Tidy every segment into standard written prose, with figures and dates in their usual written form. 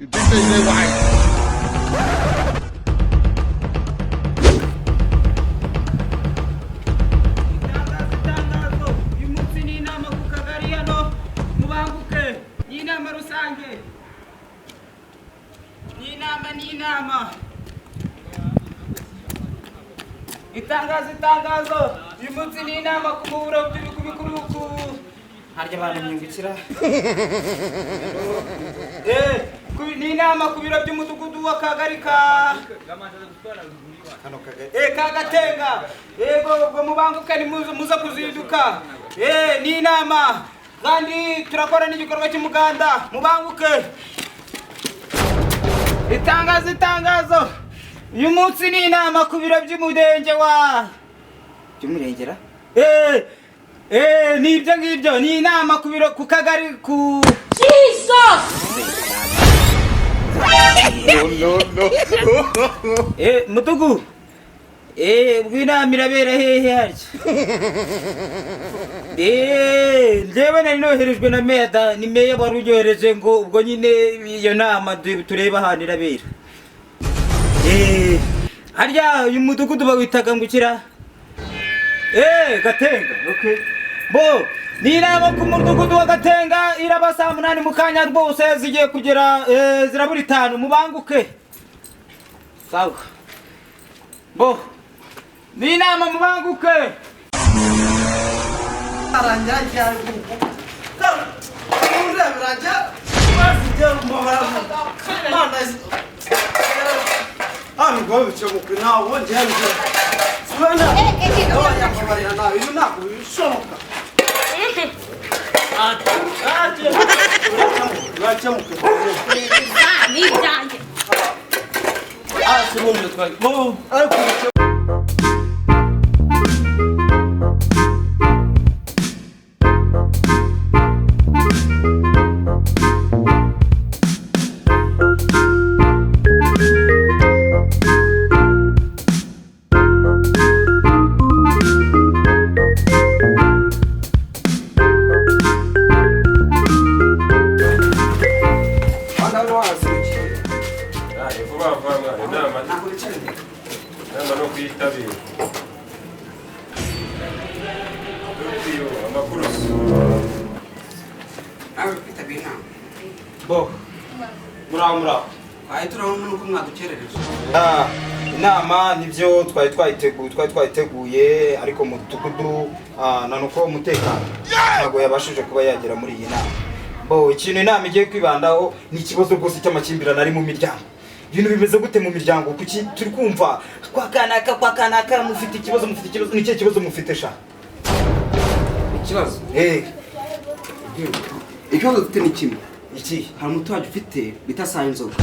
You think they live right? Itangazo y'umunsi ni inama ku muburo by'ibikuru harya abantu nyungikira ni inama ku biro by'umudugudu wa Kagari ka Kagatenga yego mubanguke ni muza kuzinduka ni inama kandi turakora n'igikorwa cy'umuganda mubanguke. Itangazo y'umunsi ni inama ku biro by'umurenge wa by'umurengera ni ibyo ngibyo ni inama ku biro ku Kagari ku Jesus no mutugu bw'inama irabera hehe harya njyewe nari noherejwe na meya ni meya wari uryohereje ngo ubwo nyine iyo nama tureba ahantu irabera. Harya uyu mudugudu bawitaga ngukira Gatenga. Okay bo ni inama ku mudugudu wa Gatenga iraba saa 8 mu kanya rwose zigiye kugera zirabura 5 mubanguke sawa bo ni inama mubanguke aranja cyane urumva aranja bazije mu mahanga Ami gobe cyomuke nawo wonje hamwe Suena oya kubarira nawe ino nako bishoboka Wachamuke ni byanjye Simume twari bo ariko mura ayituraho nuko mwadukerereje inama nibyo twayiteguye ariko mu mudugudu nanuko umutekano ntago yabashije kuba yagera muri iyi nama bo ikintu inama igiye kwibandaho ni ikibazo rwose cy'amakimbirane ari mu miryango. Ibintu bimeze gute mu miryango kuki turi kumva kwa kanaka mufite ikibazo ni cyo kibazo mufite sha ikibazo ikibazo dufite ni kimwe iki hari umuturage ufite bita Sayinzoga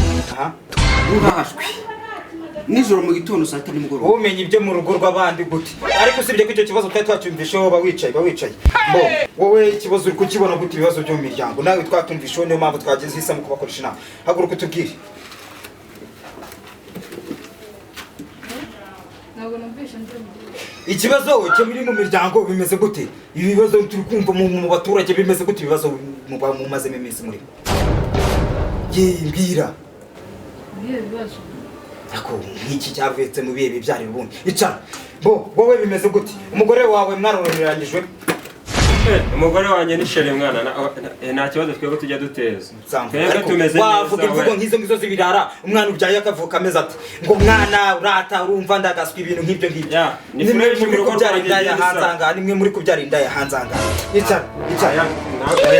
uhahashwe nijoro mu gitondo saa 7 nimugoroba umenye ibyo mu rugo rw'abandi gute ariko usibye ko icyo kibazo twacyumvisheho bawicaye bo wowe ikibazo uri kukibona gute ibibazo byo mu miryango nawe twatumvisheho niyo mpamvu twageze hisamo kubakoresha inama haguruka utubwire. Ikibazo cyo muri mu miryango bimeze gute ibibazo turi kumva mu baturage bimeze gute ibibazo mumaze iminsi muri mbwira ibibazo ako nk'iki cyavetse mu bihe bibyari ubundi icara bo wowe bimeze gute umugore wawe mwarororeranyijwe umugore wanjye ni shere mwana nta kibazo twego tujya duteza twebwe tumeze neza wavuga imvugo nk'izo zibirara umwana ubyaye akavuka ameze ati ngo mwana urata urumva ndagaswa ibintu nk'ibyo ngibyo nimwe muri kubyara indaya hanzanga nimwe muri kubyara indaya hanzanga icara aya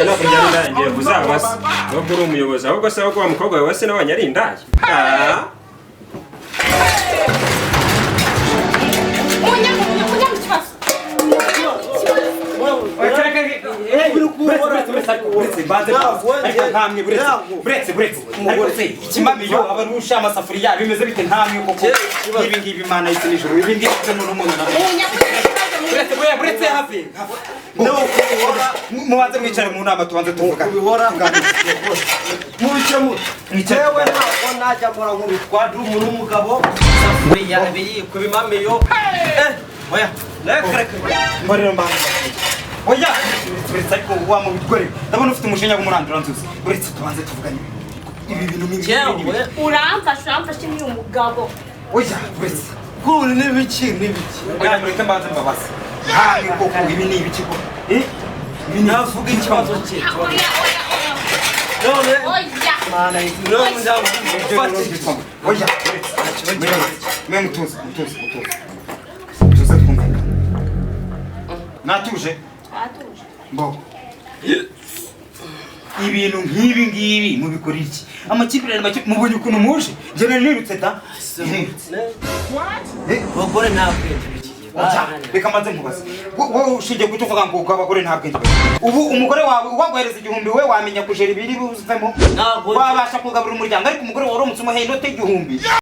no kubyara indaya ngiye kuzabasa nubwo uri umuyobozi ahubwo se ko wa mukobwa wawe wese nawe ari indaya ikimamiyo abarusha amasafuriya bimeze bite ntamwe koko ibi ngibi Imana yise nijoro ibi ngibi n'umuntu buretse hafi mubanze mwicare mu nama tubanze tuvuga yewe ntabwo najya mbora nk'ubitwara umuntu w'umugabo yabiye ku bimamiyo oya reka mbarira mbanga oya uretse ariko wa mu bitware ndabona ufite umushinya w'umurandura nzuzi uretse tubanze tuvuganye ibi bintu ni Jewe uramfashe ni umugabo. oya wese kuri n'ibiki oya mureke mbanze mbabaze ntabwo koko ibi ni ibiki ko ibi ni navuga ikibazo cye Oya. none Oya. mana none ndavuga oya mwe mutuze twumvikana natuje Atuje. mbo ibintu nk'ibi ngibi mubikora iki amakimbirane make mubonye ukuntu muje njye nari nirutse da abagore nta bwenge bigiye reka maze nkubaze wowe ushingiye kucyo uvuga ngo abagore nta bwenge ubu umugore wawe waguhereza 1000 we wamenya kujera ibiri buzemo wabasha kugaburira umuryango ariko umugore wawe uramutse umuhaye inote 1000